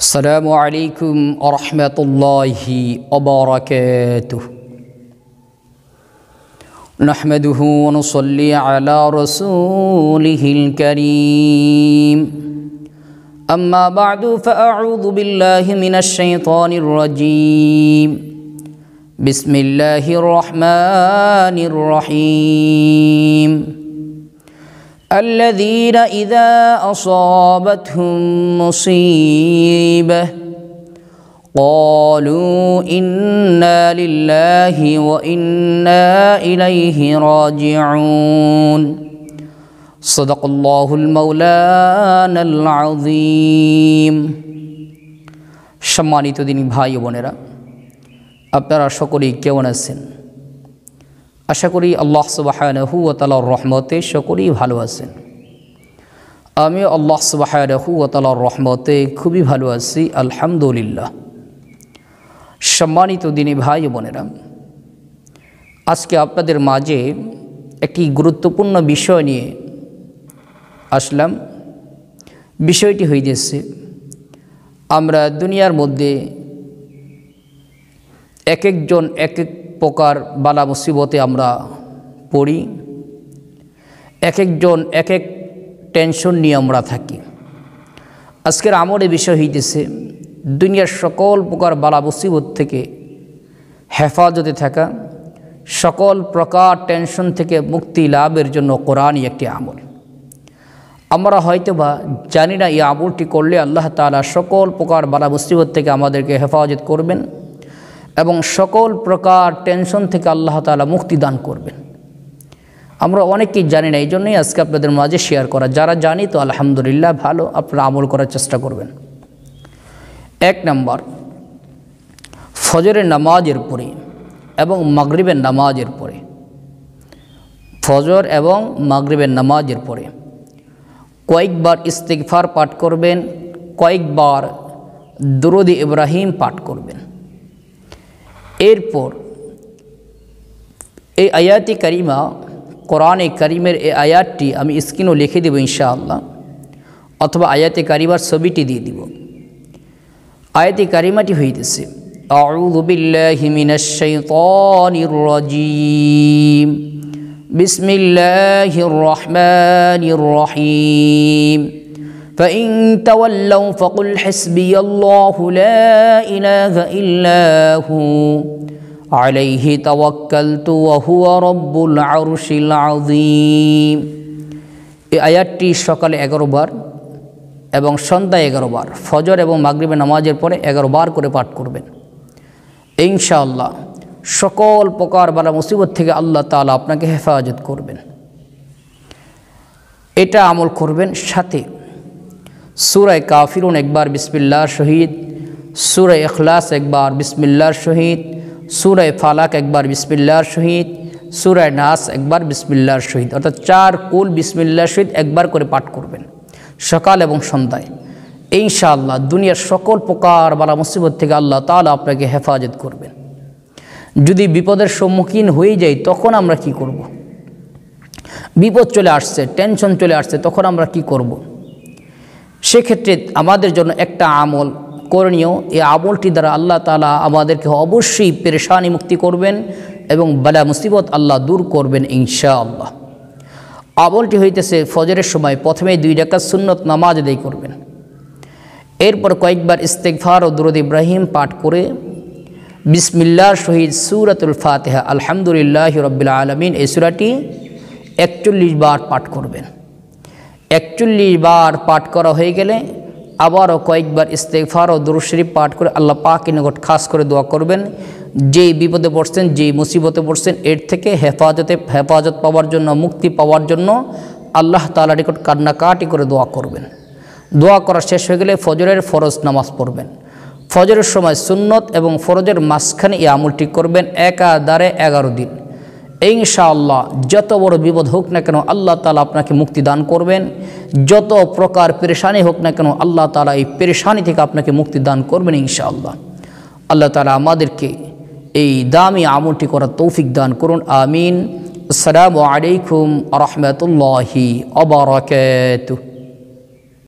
السلام عليكم ورحمة الله وبركاته نحمده ونصلي على رسوله الكريم أما بعد فأعوذ بالله من الشيطان الرجيم بسم الله الرحمن الرحيم الذين إذا أصابتهم مصيبة قالوا إنا لله وإنا إليه راجعون صدق الله المولانا العظيم সম্মানিত দিনী ভাই বোনেরা, আপনারা সকলেই কেমন আছেন? আশা করি আল্লাহ সুবহানাহু ওয়া তাআলার রহমতে সকলেই ভালো আছেন। আমি আল্লাহ সুবহানাহু ওয়া তাআলার রহমতে খুবই ভালো আছি, আলহামদুলিল্লাহ। সম্মানিত দিনী ভাই বোনেরা, আজকে আপনাদের মাঝে একটি গুরুত্বপূর্ণ বিষয় নিয়ে আসলাম। বিষয়টি হইতেছে, আমরা দুনিয়ার মধ্যে এক একজন এক এক প্রকার বালা মুসিবতে আমরা পড়ি, এক একজন এক এক টেনশন নিয়ে আমরা থাকি। আজকের আমলের বিষয় হইতেছে দুনিয়ার সকল প্রকার বালা মুসিবত থেকে হেফাজতে থাকা, সকল প্রকার টেনশন থেকে মুক্তি লাভের জন্য কোরআনই একটি আমল। আমরা হয়তোবা জানি না এই আমলটি করলে আল্লাহ তাআলা সকল প্রকার বালা মুসিবত থেকে আমাদেরকে হেফাজত করবেন এবং সকল প্রকার টেনশন থেকে আল্লাহ তাআলা মুক্তি দান করবেন। আমরা অনেকেই জানি না, এই জন্যই আজকে আপনাদের মাঝে শেয়ার করা। যারা জানি তো আলহামদুলিল্লাহ, ভালো, আপনারা আমল করার চেষ্টা করবেন। এক নম্বর, ফজরের নামাজের পরে এবং মাগরিবের নামাজের পরে, ফজর এবং মাগরিবের নামাজের পরে কয়েকবার ইস্তিগফার পাঠ করবেন, কয়েকবার দুরূদ-ই ইব্রাহিম পাঠ করবেন। এরপর এই আয়াতি কারিমা, কোরআনে কারিমের এই আয়াতটি আমি স্ক্রিনও লিখে দেব ইনশাআল্লাহ, অথবা আয়াতে কারিমার ছবিটি দিয়ে দিব। আয়াতি কারিমাটি হইতেছে, আউযু বিল্লাহি মিনাশ শাইতানির রাজীম, বিসমিল্লাহির রহমানির রহিম, فإن تولوا فقل حسبي الله لا إله إلا هو عليه توكلت وهو رب العرش العظيم। এই আয়াতটি সকালে 11 বার এবং সন্ধ্যায় 11 বার, ফজর এবং মাগরিবের নামাজের পরে 11 বার করে পাঠ করবেন। ইনশাআল্লাহ সকল প্রকার বালা মুসিবত থেকে আল্লাহ তাআলা আপনাকে হেফাজত করবেন। এটা আমল করবেন। সাথে সূরা কাফিরুন একবার বিসমিল্লাহর সহিত, সূরা ইখলাস একবার বিসমিল্লাহর সহিত, সূরা ফালাক একবার বিসমিল্লাহর সহিত, সূরা নাস একবার বিসমিল্লাহর সহিত, অর্থাৎ 4 কুল বিসমিল্লাহর সহিত একবার করে পাঠ করবেন সকাল এবং সন্ধ্যায়। ইনশাআল্লাহ দুনিয়ার সকল প্রকার বালা মুসিবত থেকে আল্লাহ তাআলা আপনাকে হেফাজত করবেন। যদি বিপদের সম্মুখীন হয়ে যাই, তখন আমরা কি করব? বিপদ চলে আসছে, টেনশন চলে আসছে, তখন আমরা কি করব? সেক্ষেত্রে আমাদের জন্য একটা আমল করণীয়। এই আমলটি দ্বারা আল্লাহ তাআলা আমাদেরকে অবশ্যই পেরেশানি মুক্তি করবেন এবং বালা মুসিবত আল্লাহ দূর করবেন ইনশাআল্লাহ। আমলটি হইতেছে, ফজরের সময় প্রথমে 2 রাকাত সুন্নত নামাজ আদায় করবেন। এরপর কয়েকবার ইস্তিগফার ও দুরূদ ইব্রাহিম পাঠ করে বিসমিল্লাহর সহিত সূরাতুল ফাতিহা, আলহামদুলিল্লাহি রাব্বিল আলামিন, এই সূরাটি 41 বার পাঠ করবেন। 41 বার পাঠ করা হয়ে গেলে আবারও কয়েকবার ইস্তিগফার ও দুরূদ শরীফ পাঠ করে আল্লাহ পাকের নিকট খাস করে দোয়া করবেন। যেই বিপদে পড়ছেন, যেই মুসিবতে পড়ছেন, এর থেকে হেফাজত পাওয়ার জন্য, মুক্তি পাওয়ার জন্য আল্লাহ তাআলার নিকট কান্নাকাটি করে দোয়া করবেন। দোয়া করা শেষ হয়ে গেলে ফজরের ফরজ নামাজ পড়বেন। ফজরের সময় সুন্নত এবং ফরজের মাঝখানে এই আমলটি করবেন একাধারে 11 দিন। ইনশাআল্লাহ যত বড় বিপদ হোক না কেন আল্লাহ তাআলা আপনাকে মুক্তি দান করবেন। যত প্রকার পেরেশানি হোক না কেন আল্লাহ তাআলা এই পেরেশানি থেকে আপনাকে মুক্তি দান করবেন ইনশাআল্লাহ। আল্লাহ তাআলা আমাদেরকে এই দামি আমলটি করার তৌফিক দান করুন, আমিন। আসসালামু আলাইকুম ওয়া রাহমাতুল্লাহি ওয়া বারাকাতুহু।